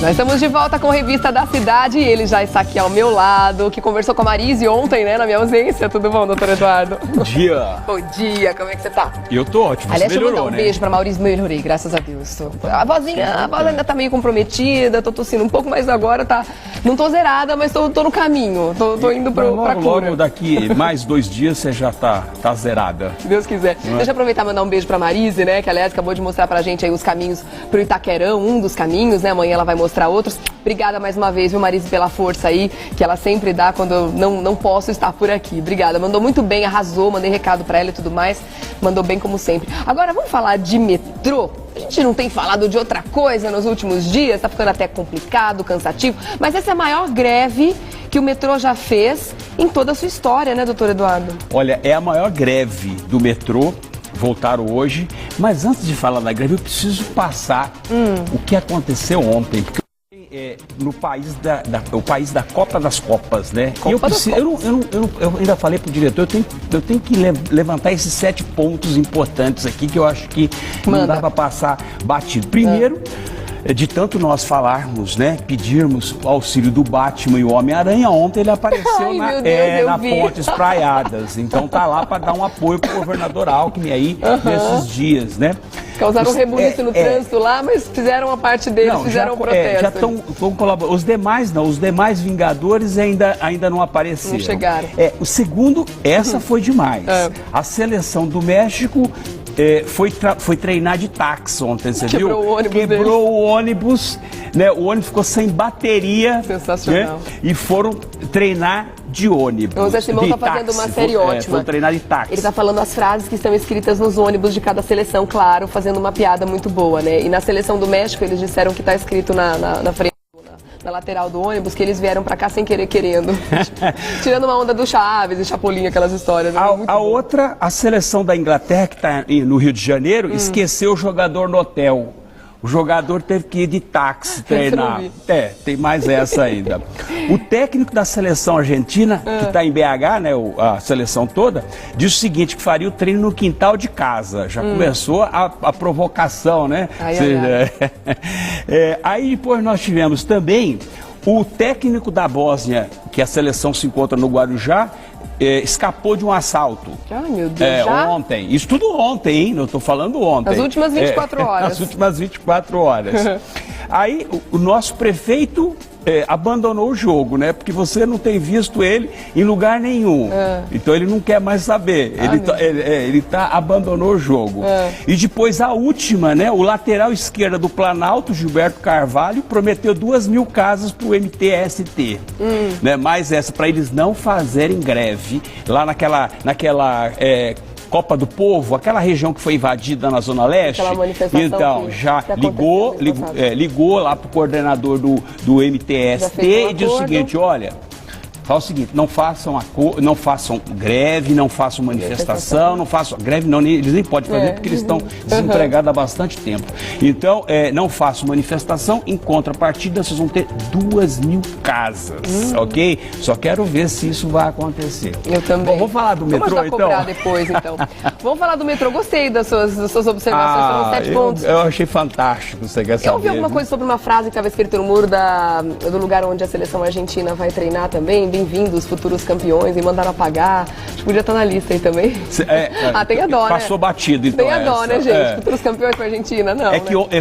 Nós estamos de volta com a Revista da Cidade e ele já está aqui ao meu lado, que conversou com a Marise ontem, né, na minha ausência. Tudo bom, doutor Eduardo? Bom dia. Bom dia, como é que você tá? Eu tô ótimo, Aliás, você melhorou, deixa eu mandar um beijo pra Maurice, melhorei, graças a Deus. A voz ainda tá meio comprometida, tô tossindo um pouco, mas agora tá... Não tô zerada, mas tô no caminho, tô indo pra cura. Logo daqui, mais 2 dias, você já tá zerada. Se Deus quiser. Deixa eu aproveitar e mandar um beijo pra Marise, né, que aliás acabou de mostrar pra gente aí os caminhos pro Itaquerão, um dos caminhos, né, amanhã ela vai mostrar outros. Obrigada mais uma vez, viu, Marise, pela força aí, que ela sempre dá quando eu não posso estar por aqui. Obrigada, mandou muito bem, arrasou, mandei recado pra ela e tudo mais, mandou bem como sempre. Agora, vamos falar de metrô? A gente não tem falado de outra coisa nos últimos dias, tá ficando até complicado, cansativo, mas essa é a maior greve que o metrô já fez em toda a sua história, né, doutor Eduardo? Olha, é a maior greve do metrô. Voltaram hoje, mas antes de falar da greve, eu preciso passar o que aconteceu ontem, porque no país o país da Copa das Copas, né? Eu ainda falei pro diretor, eu tenho que levantar esses 7 pontos importantes aqui que eu acho que não dá para passar batido. Primeiro, de tanto nós falarmos, né, pedirmos o auxílio do Batman e o Homem-Aranha, ontem ele apareceu na Ponte Espraiadas. Então tá lá para dar um apoio pro governador Alckmin aí nesses dias, né? Causaram um rebuliço no trânsito lá, mas fizeram a parte deles, fizeram o protesto. Já estão colaborando. Os demais não, os demais Vingadores ainda não apareceram. Não chegaram. O segundo, essa foi demais. A seleção do México foi treinar de táxi ontem, você viu? Quebrou o ônibus, né? O ônibus ficou sem bateria. Sensacional. Né? E foram treinar de ônibus. O Zé Simão tá fazendo uma série ótima. Foi treinar de táxi. Ele tá falando as frases que estão escritas nos ônibus de cada seleção, claro, fazendo uma piada muito boa, né? E na seleção do México, eles disseram que tá escrito na frente, na lateral do ônibus, que eles vieram pra cá sem querer, querendo. Tirando uma onda do Chaves e Chapolin, aquelas histórias. A seleção da Inglaterra, que tá no Rio de Janeiro, esqueceu o jogador no hotel. O jogador teve que ir de táxi treinar. Tem mais essa ainda. O técnico da seleção argentina, que está em BH, né, a seleção toda, disse o seguinte, que faria o treino no quintal de casa. Já começou a provocação, né? Aí depois nós tivemos também o técnico da Bósnia, que a seleção se encontra no Guarujá, escapou de um assalto. Ai, meu Deus, ontem. Isso tudo ontem, hein? Eu tô falando ontem. Nas últimas 24 horas. Nas últimas 24 horas. Aí, o nosso prefeito abandonou o jogo, né? Porque você não tem visto ele em lugar nenhum. Então, ele não quer mais saber. Ele abandonou o jogo. E depois, a última, né? O lateral esquerdo do Planalto, Gilberto Carvalho, prometeu 2.000 casas pro MTST. Né? Mais essa, para eles não fazerem greve lá naquela Copa do Povo, aquela região que foi invadida na Zona Leste. Então, já ligou lá pro coordenador do MTST e disse o seguinte, olha, fala o seguinte, não façam greve, não façam manifestação, não façam greve, não, eles nem podem fazer porque eles estão desempregados há bastante tempo. Então, não façam manifestação, em contrapartida, vocês vão ter 2.000 casas, ok? Só quero ver se isso vai acontecer. Eu também. Bom, vamos falar do metrô, então? Depois, então. Vamos falar do metrô, gostei das suas observações, foram 7 pontos. Eu achei fantástico, você quer saber. Eu ouvi alguma coisa sobre uma frase que estava escrita no muro do lugar onde a seleção argentina vai treinar também, bem-vindos, futuros campeões, e mandaram apagar. Acho que podia estar na lista aí também. Tem a dó, né? Passou batido, então. Tem a dó, né, gente? Futuros campeões para a Argentina, não.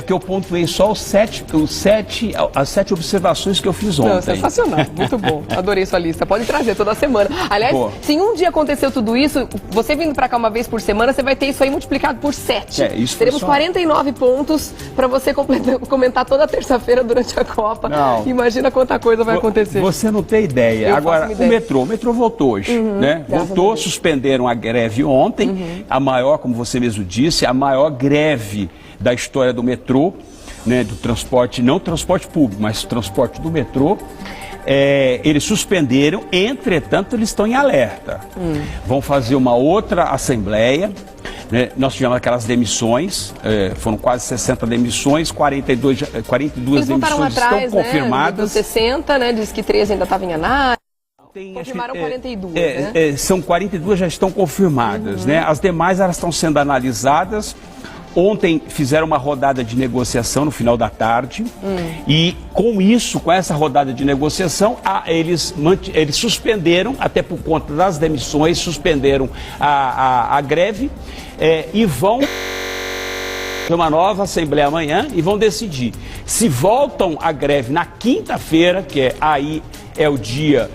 Que eu pontuei só as 7 observações que eu fiz ontem. Não, sensacional, muito bom. Adorei sua lista. Pode trazer toda semana. Aliás, se em um dia aconteceu tudo isso, você vindo para cá uma vez por semana, você vai ter isso aí multiplicado por 7. Teremos 49 pontos para você comentar toda terça-feira durante a Copa. Não. Imagina quanta coisa vai acontecer. Você não tem ideia. Agora, o metrô voltou hoje, né? Voltou, suspenderam a greve ontem, a maior, como você mesmo disse, a maior greve da história do metrô, né? Do transporte, não transporte público, mas transporte do metrô. Eles suspenderam, entretanto, eles estão em alerta. Vão fazer uma outra assembleia. Né? Nós tivemos aquelas demissões, foram quase 60 demissões, 42 demissões estão confirmadas. Dos 60, né? Diz que 13 ainda estavam em análise. Confirmaram 42, né? São 42 já estão confirmadas, né? As demais elas estão sendo analisadas. Ontem fizeram uma rodada de negociação no final da tarde e com essa rodada de negociação, eles suspenderam, até por conta das demissões, suspenderam a greve e vão ter uma nova assembleia amanhã e vão decidir se voltam à greve na quinta-feira, que aí é o dia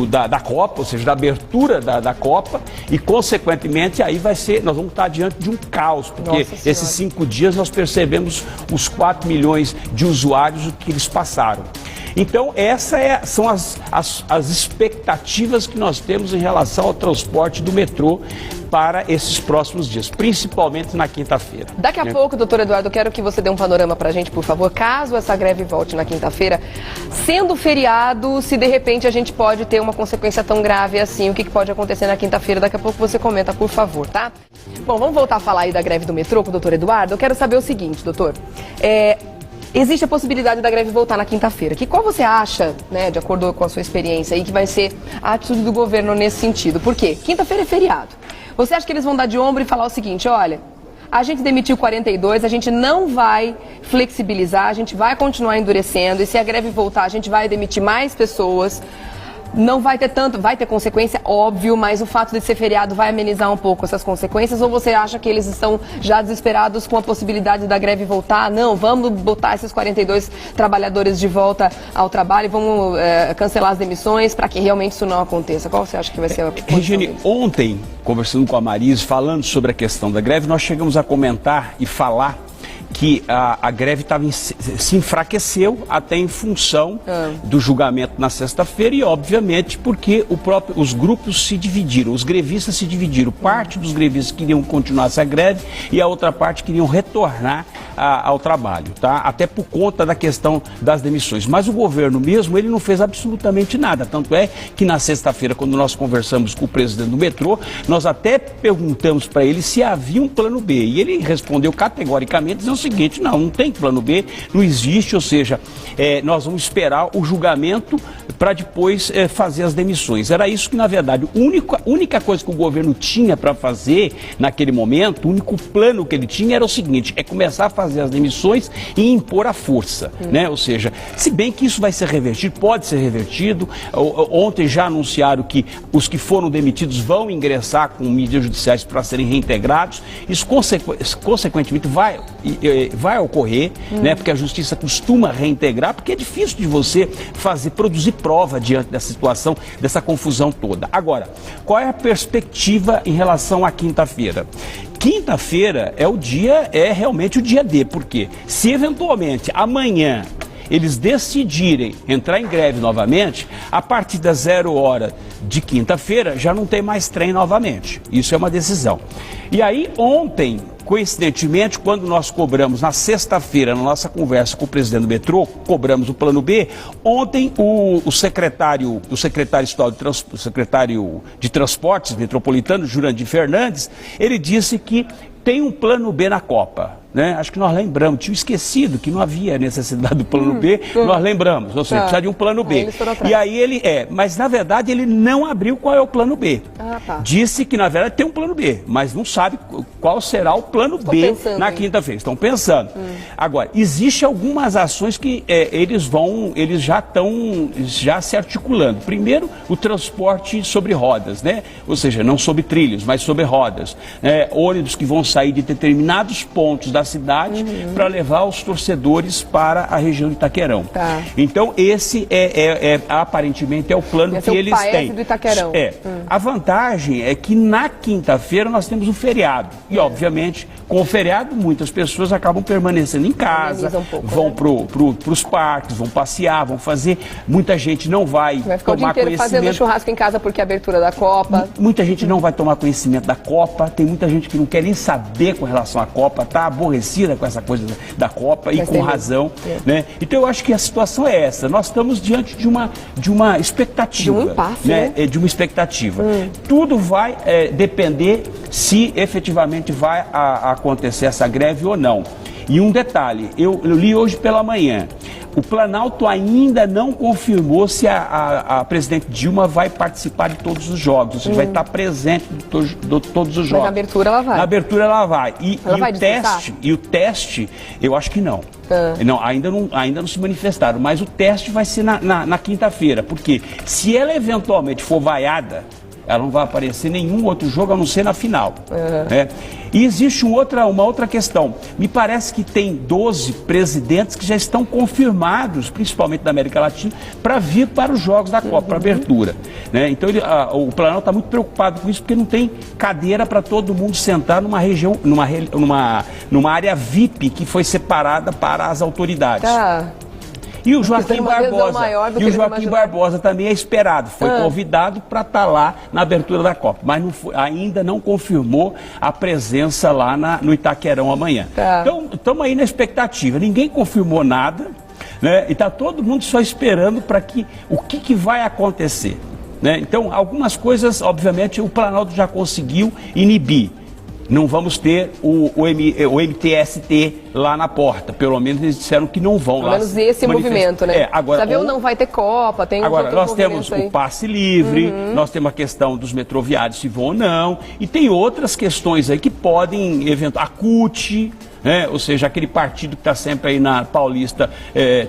da Copa, ou seja, da abertura da Copa, e consequentemente aí nós vamos estar diante de um caos, porque esses 5 dias nós percebemos os 4 milhões de usuários o que eles passaram. Então são as expectativas que nós temos em relação ao transporte do metrô para esses próximos dias, principalmente na quinta-feira. Daqui a pouco, doutor Eduardo, eu quero que você dê um panorama para a gente, por favor, caso essa greve volte na quinta-feira, sendo feriado, se de repente a gente pode ter uma consequência tão grave assim, o que pode acontecer na quinta-feira, daqui a pouco você comenta, por favor, tá? Bom, vamos voltar a falar aí da greve do metrô com o doutor Eduardo. Eu quero saber o seguinte, doutor, existe a possibilidade da greve voltar na quinta-feira. Qual você acha, né, de acordo com a sua experiência aí, que vai ser a atitude do governo nesse sentido? Por quê? Quinta-feira é feriado. Você acha que eles vão dar de ombro e falar o seguinte, olha, a gente demitiu 42, a gente não vai flexibilizar, a gente vai continuar endurecendo, e se a greve voltar, a gente vai demitir mais pessoas. Não vai ter vai ter consequência, óbvio, mas o fato de ser feriado vai amenizar um pouco essas consequências? Ou você acha que eles estão já desesperados com a possibilidade da greve voltar? Não, vamos botar esses 42 trabalhadores de volta ao trabalho e vamos cancelar as demissões para que realmente isso não aconteça. Qual você acha que vai ser a posição Regiane, deles? ontem, conversando com a Marise, falando sobre a questão da greve, nós chegamos a comentar e falar que a greve se enfraqueceu até em função do julgamento na sexta-feira e, obviamente, porque os grupos se dividiram, os grevistas se dividiram. Parte dos grevistas queriam continuar essa greve e a outra parte queriam retornar ao trabalho, tá? Até por conta da questão das demissões. Mas o governo mesmo, ele não fez absolutamente nada. Tanto é que na sexta-feira, quando nós conversamos com o presidente do metrô, nós até perguntamos para ele se havia um plano B. E ele respondeu categoricamente, dizendo o seguinte, não tem plano B, não existe, ou seja, nós vamos esperar o julgamento para depois fazer as demissões. Era isso que, na verdade, a única coisa que o governo tinha para fazer naquele momento, o único plano que ele tinha era o seguinte, começar a fazer as demissões e impor a força, né? Ou seja, se bem que isso vai ser revertido, pode ser revertido, ontem já anunciaram que os que foram demitidos vão ingressar com medidas judiciais para serem reintegrados, isso consequentemente vai ocorrer, né? Porque a justiça costuma reintegrar, porque é difícil de você produzir prova diante dessa situação, dessa confusão toda. Agora, qual é a perspectiva em relação à quinta-feira? Quinta-feira é realmente o dia D, porque se eventualmente amanhã eles decidirem entrar em greve novamente, a partir das 0 hora de quinta-feira já não tem mais trem novamente. Isso é uma decisão. E aí ontem, coincidentemente, quando nós cobramos na sexta-feira, na nossa conversa com o presidente do metrô, cobramos o plano B, ontem o secretário de Transportes Metropolitano, Jurandir Fernandes, ele disse que tem um plano B na Copa. Né? Acho que nós lembramos, tinha esquecido que não havia necessidade do plano B, nós lembramos, ou seja, precisa de um plano B. E aí mas na verdade ele não abriu qual é o plano B. Disse que na verdade tem um plano B, mas não sabe qual será o plano B na quinta-feira. Estão pensando. Agora, existem algumas ações que eles já estão se articulando. Primeiro, o transporte sobre rodas, né? Ou seja, não sobre trilhos, mas sobre rodas. Ônibus que vão sair de determinados pontos da cidade para levar os torcedores para a região de Itaquerão. Então esse aparentemente é o plano que eles têm. Do Itaquerão. A vantagem é que na quinta-feira nós temos um feriado e obviamente com o feriado muitas pessoas acabam permanecendo em casa, vão para os parques, vão passear, vão fazer. Muita gente não vai ficar o dia inteiro fazendo churrasco em casa porque é a abertura da Copa. Muita gente não vai tomar conhecimento da Copa. Tem muita gente que não quer nem saber com relação à Copa, está aborrecida com essa coisa da Copa e com razão, né? Então eu acho que a situação é essa. Nós estamos diante de uma expectativa, de um impasse, né? De uma expectativa. Tudo vai depender se efetivamente vai acontecer essa greve ou não. E um detalhe, eu li hoje pela manhã, O Planalto ainda não confirmou se a presidente Dilma vai participar de todos os jogos, ou seja, vai estar presente de todos os jogos. Mas na abertura ela vai. Na abertura ela vai. E o teste, eu acho que não. Não, ainda não se manifestaram, mas o teste vai ser na quinta-feira, porque se ela eventualmente for vaiada, ela não vai aparecer em nenhum outro jogo a não ser na final. Né? E existe uma outra questão. Me parece que tem 12 presidentes que já estão confirmados, principalmente da América Latina, para vir para os jogos da Copa, para abertura. Né? Então o Planalto está muito preocupado com isso, porque não tem cadeira para todo mundo sentar numa região, numa área VIP que foi separada para as autoridades. Tá. E o Joaquim Barbosa também é esperado, foi convidado para estar lá na abertura da Copa, mas ainda não confirmou a presença lá no Itaquerão amanhã. Tá. Então, estamos aí na expectativa, ninguém confirmou nada, né? E está todo mundo só esperando para o que vai acontecer. Né? Então, algumas coisas, obviamente, o Planalto já conseguiu inibir. Não vamos ter o MTST lá na porta. Pelo menos eles disseram que não vão lá. Pelo menos esse movimento, né? Agora, Sabe, não vai ter Copa, tem agora, nós temos o passe livre, nós temos a questão dos metroviários, se vão ou não, e tem outras questões aí que podem, a CUT, né? Ou seja, aquele partido que está sempre aí na Paulista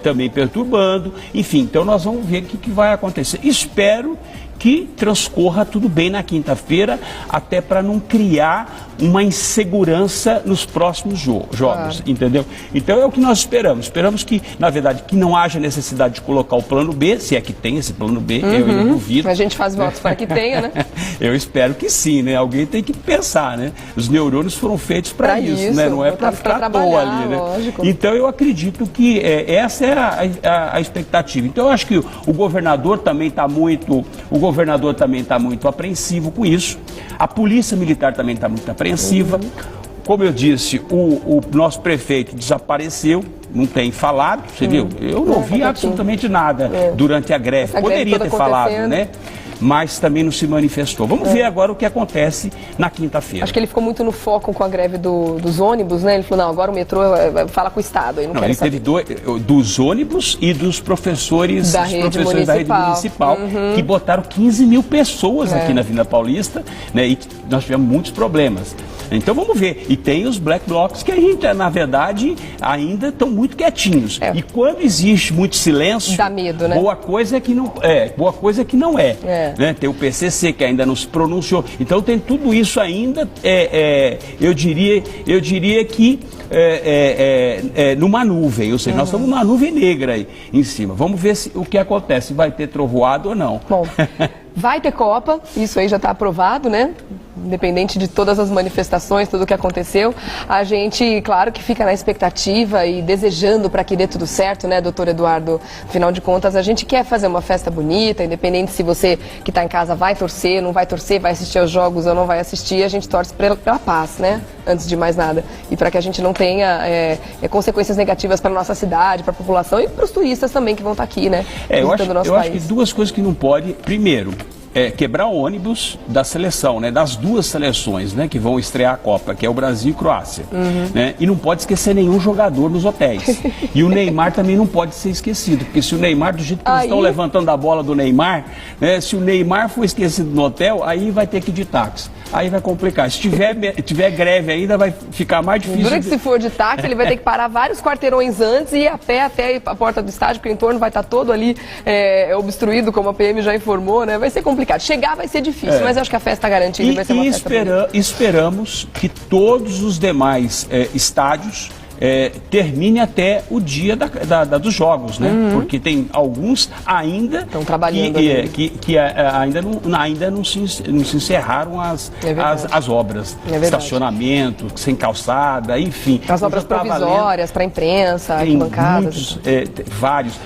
também perturbando. Enfim, então nós vamos ver o que vai acontecer. Espero que transcorra tudo bem na quinta-feira, até para não criar uma insegurança nos próximos jogos, entendeu? Então é o que nós esperamos. Esperamos que, na verdade, que não haja necessidade de colocar o plano B, se é que tem esse plano B, eu ainda duvido. A gente faz votos para que tenha, né? Eu espero que sim, né? Alguém tem que pensar, né? Os neurônios foram feitos para isso, né? Não é para ficar à toa ali, né? Lógico. Então eu acredito que essa é a expectativa. Então eu acho que o governador também está muito apreensivo com isso. A polícia militar também está muito apreensiva. Como eu disse, o nosso prefeito desapareceu, não tem falado, você viu? Eu não ouvi absolutamente nada durante a greve. Poderia ter falado, né? Mas também não se manifestou. Vamos ver agora o que acontece na quinta-feira. Acho que ele ficou muito no foco com a greve dos ônibus, né? Ele falou, não, agora o metrô fala com o Estado. Não, ele teve dos ônibus e dos professores da rede municipal, que botaram 15 mil pessoas aqui na Avenida Paulista, né? E nós tivemos muitos problemas. Então vamos ver. E tem os black blocs que a gente, na verdade, ainda estão muito quietinhos. E quando existe muito silêncio, dá medo, né? Boa coisa é que não é. Né? Tem o PCC que ainda não se pronunciou. Então tem tudo isso ainda, eu diria que numa nuvem. Ou seja, nós estamos numa nuvem negra aí em cima. Vamos ver o que acontece, vai ter trovoado ou não. Bom, vai ter Copa, isso aí já está aprovado, né? Independente de todas as manifestações, tudo o que aconteceu, a gente, claro que fica na expectativa e desejando para que dê tudo certo, né, doutor Eduardo? Afinal de contas, a gente quer fazer uma festa bonita, independente se você que está em casa vai torcer, não vai torcer, vai assistir aos jogos ou não vai assistir, a gente torce pela paz, né? Antes de mais nada. E para que a gente não tenha consequências negativas para a nossa cidade, para a população e para os turistas também que vão estar aqui, né? Eu acho que duas coisas que não pode. Primeiro, quebrar o ônibus da seleção, né, das duas seleções, né, que vão estrear a Copa, que é o Brasil e Croácia. Né, e não pode esquecer nenhum jogador nos hotéis. E o Neymar também não pode ser esquecido, porque se o Neymar, do jeito que eles estão levantando a bola do Neymar, né, se o Neymar for esquecido no hotel, aí vai ter que ir de táxi. Aí vai complicar. Se tiver greve ainda, vai ficar mais difícil. Dura que se for de táxi, ele vai ter que parar vários quarteirões antes e ir a pé até a porta do estádio, porque o entorno vai estar todo ali obstruído, como a PM já informou, né? Vai ser complicado. Chegar vai ser difícil, mas eu acho que a festa está garantida e vai ser uma festa bonita. Esperamos que todos os demais estádios termine até o dia dos jogos, né? Porque tem alguns ainda estão trabalhando que ainda não se encerraram as obras. Estacionamento, sem calçada, enfim. As obras provisórias para a imprensa, arquibancadas. Vários.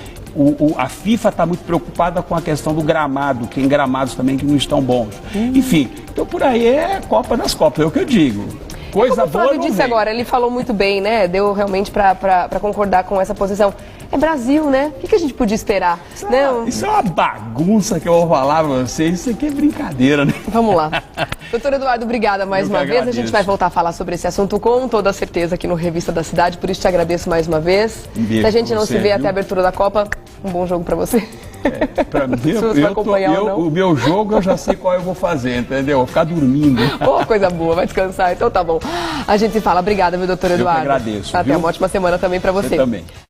A FIFA está muito preocupada com a questão do gramado, que tem gramados também que não estão bons. Enfim, então por aí é a Copa das Copas, é o que eu digo. Coisa boa. O Flávio disse agora, ele falou muito bem, né? Deu realmente para concordar com essa posição. é Brasil, né? O que a gente podia esperar? Isso é uma bagunça que eu vou falar pra vocês, isso aqui é brincadeira, né? Vamos lá. Doutor Eduardo, obrigada mais uma vez. A gente vai voltar a falar sobre esse assunto com toda certeza aqui no Revista da Cidade, por isso te agradeço mais uma vez. Se a gente não se vê até a abertura da Copa, um bom jogo pra você. Pra mim, o meu jogo eu já sei qual eu vou fazer, entendeu? Vou ficar dormindo. Coisa boa, vai descansar, então tá bom. A gente se fala. Obrigada, meu doutor Eduardo. Eu que agradeço. Até uma ótima semana também pra você. Você também.